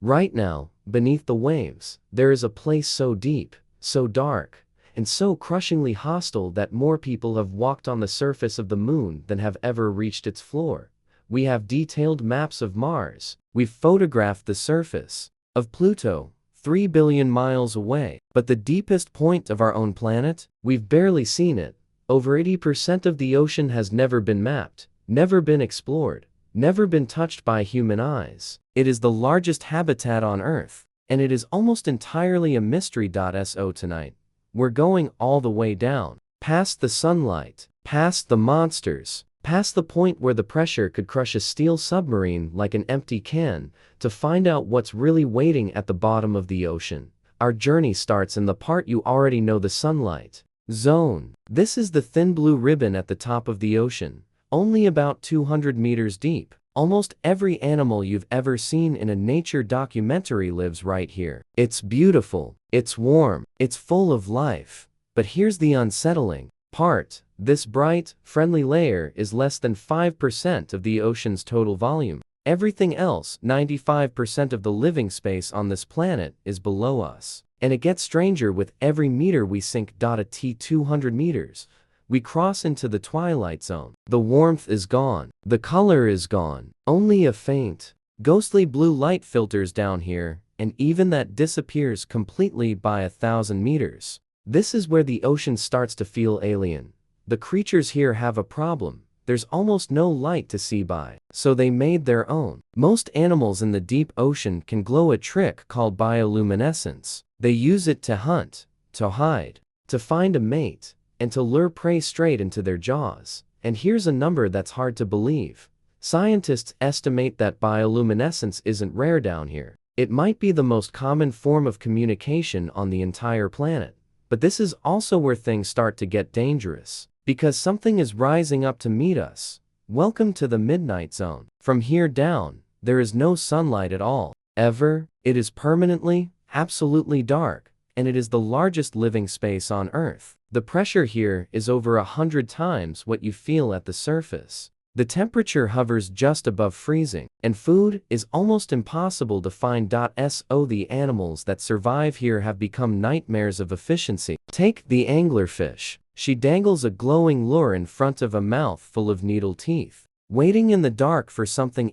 Right now, beneath the waves, there is a place so deep, so dark, and so crushingly hostile that more people have walked on the surface of the moon than have ever reached its floor. We have detailed maps of Mars. We've photographed the surface of Pluto, 3 billion miles away. But the deepest point of our own planet, we've barely seen it. Over 80% of the ocean has never been mapped, never been explored, never been touched by human eyes. It is the largest habitat on Earth, and it is almost entirely a mystery. So tonight, we're going all the way down, past the sunlight, past the monsters, past the point where the pressure could crush a steel submarine like an empty can, to find out what's really waiting at the bottom of the ocean. Our journey starts in the part you already know, the sunlight zone. This is the thin blue ribbon at the top of the ocean, only about 200 meters deep. Almost every animal you've ever seen in a nature documentary lives right here. It's beautiful, it's warm, it's full of life. But here's the unsettling part. This bright, friendly layer is less than 5% of the ocean's total volume. Everything else, 95% of the living space on this planet, is below us. And it gets stranger with every meter we sink. At 200 meters, we cross into the Twilight Zone. The warmth is gone. The color is gone. Only a faint, ghostly blue light filters down here, and even that disappears completely by 1,000 meters. This is where the ocean starts to feel alien. The creatures here have a problem. There's almost no light to see by, so they made their own. Most animals in the deep ocean can glow, a trick called bioluminescence. They use it to hunt, to hide, to find a mate, and to lure prey straight into their jaws. And here's a number that's hard to believe. Scientists estimate that bioluminescence isn't rare down here. It might be the most common form of communication on the entire planet. But this is also where things start to get dangerous, because something is rising up to meet us. Welcome to the Midnight Zone. From here down, there is no sunlight at all, ever. It is permanently, absolutely dark, and it is the largest living space on Earth. The pressure here is over 100 times what you feel at the surface. The temperature hovers just above freezing, and food is almost impossible to find. So the animals that survive here have become nightmares of efficiency. Take the anglerfish. She dangles a glowing lure in front of a mouth full of needle teeth, waiting in the dark for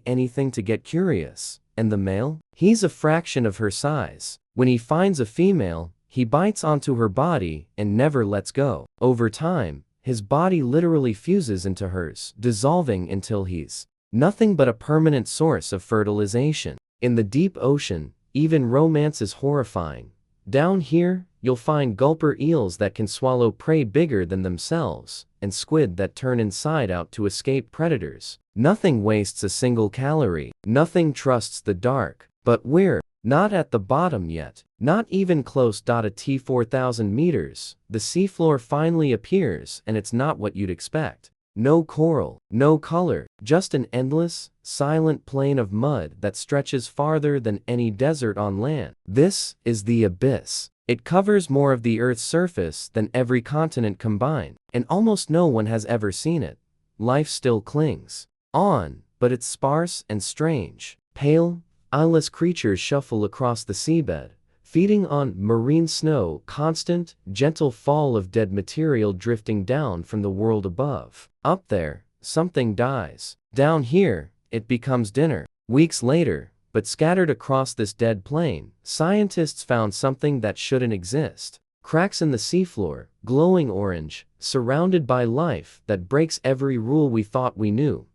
anything to get curious. And the male? He's a fraction of her size. When he finds a female, he bites onto her body and never lets go. Over time, his body literally fuses into hers, dissolving until he's nothing but a permanent source of fertilization. In the deep ocean, even romance is horrifying. Down here, you'll find gulper eels that can swallow prey bigger than themselves, and squid that turn inside out to escape predators. Nothing wastes a single calorie. Nothing trusts the dark. But we're not at the bottom yet. Not even close. At 4,000 meters, the seafloor finally appears, and it's not what you'd expect. No coral, no color, just an endless, silent plain of mud that stretches farther than any desert on land. This is the abyss. It covers more of the Earth's surface than every continent combined, and almost no one has ever seen it. Life still clings on, but it's sparse and strange. Pale, eyeless creatures shuffle across the seabed, feeding on marine snow, constant, gentle fall of dead material drifting down from the world above. Up there, something dies. Down here, it becomes dinner. Weeks later, but scattered across this dead plain, scientists found something that shouldn't exist. Cracks in the seafloor, glowing orange, surrounded by life that breaks every rule we thought we knew.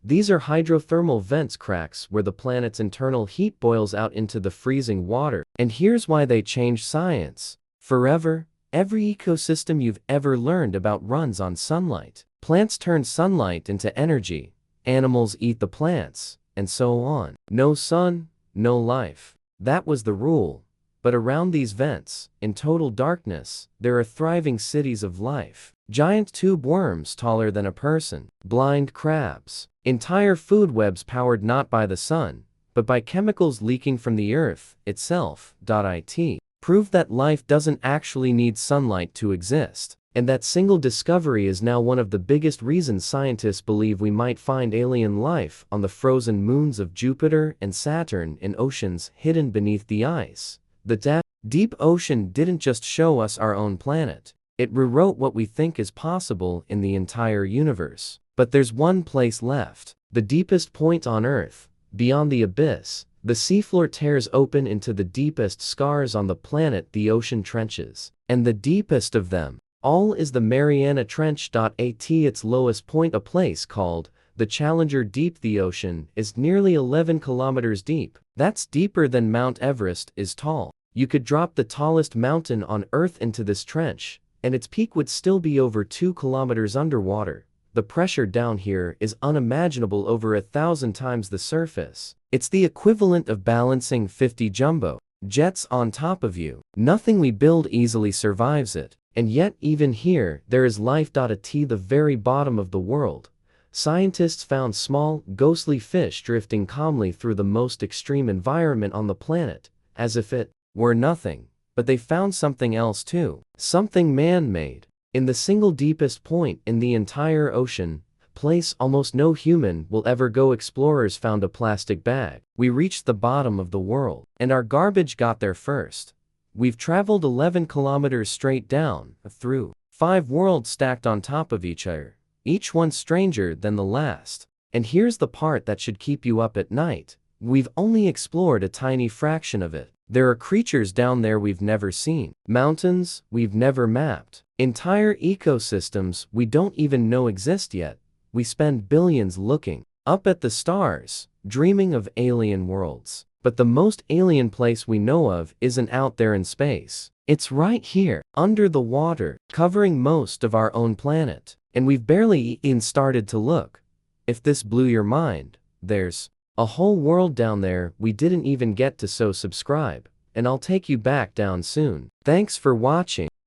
These are hydrothermal vents, cracks where the planet's internal heat boils out into the freezing water. And here's why they changed science forever. Every ecosystem you've ever learned about runs on sunlight. Plants turn sunlight into energy, animals eat the plants, and so on. No sun, no life. That was the rule. But around these vents, in total darkness, there are thriving cities of life. Giant tube worms taller than a person, blind crabs, entire food webs powered not by the sun, but by chemicals leaking from the Earth itself. It prove that life doesn't actually need sunlight to exist. And that single discovery is now one of the biggest reasons scientists believe we might find alien life on the frozen moons of Jupiter and Saturn in oceans hidden beneath the ice. The deep ocean didn't just show us our own planet. It rewrote what we think is possible in the entire universe. But there's one place left. The deepest point on Earth. Beyond the abyss, the seafloor tears open into the deepest scars on the planet, the ocean trenches. And the deepest of them all is the Mariana Trench. At its lowest point, a place called the Challenger Deep. The ocean is nearly 11 kilometers deep. That's deeper than Mount Everest is tall. You could drop the tallest mountain on Earth into this trench, and its peak would still be over 2 kilometers underwater. The pressure down here is unimaginable, over 1,000 times the surface. It's the equivalent of balancing 50 jumbo jets on top of you. Nothing we build easily survives it. And yet, even here, there is life. At the very bottom of the world, scientists found small, ghostly fish drifting calmly through the most extreme environment on the planet, as if it were nothing. But they found something else too. Something man-made. In the single deepest point in the entire ocean, place almost no human will ever go, explorers found a plastic bag. We reached the bottom of the world, and our garbage got there first. We've traveled 11 kilometers straight down, through 5 worlds stacked on top of each other, each one stranger than the last. And here's the part that should keep you up at night. We've only explored a tiny fraction of it. There are creatures down there we've never seen, mountains we've never mapped, entire ecosystems we don't even know exist yet. We spend billions looking up at the stars, dreaming of alien worlds. But the most alien place we know of isn't out there in space. It's right here, under the water, covering most of our own planet. And we've barely even started to look. If this blew your mind, there's a whole world down there we didn't even get to, so subscribe, and I'll take you back down soon. Thanks for watching.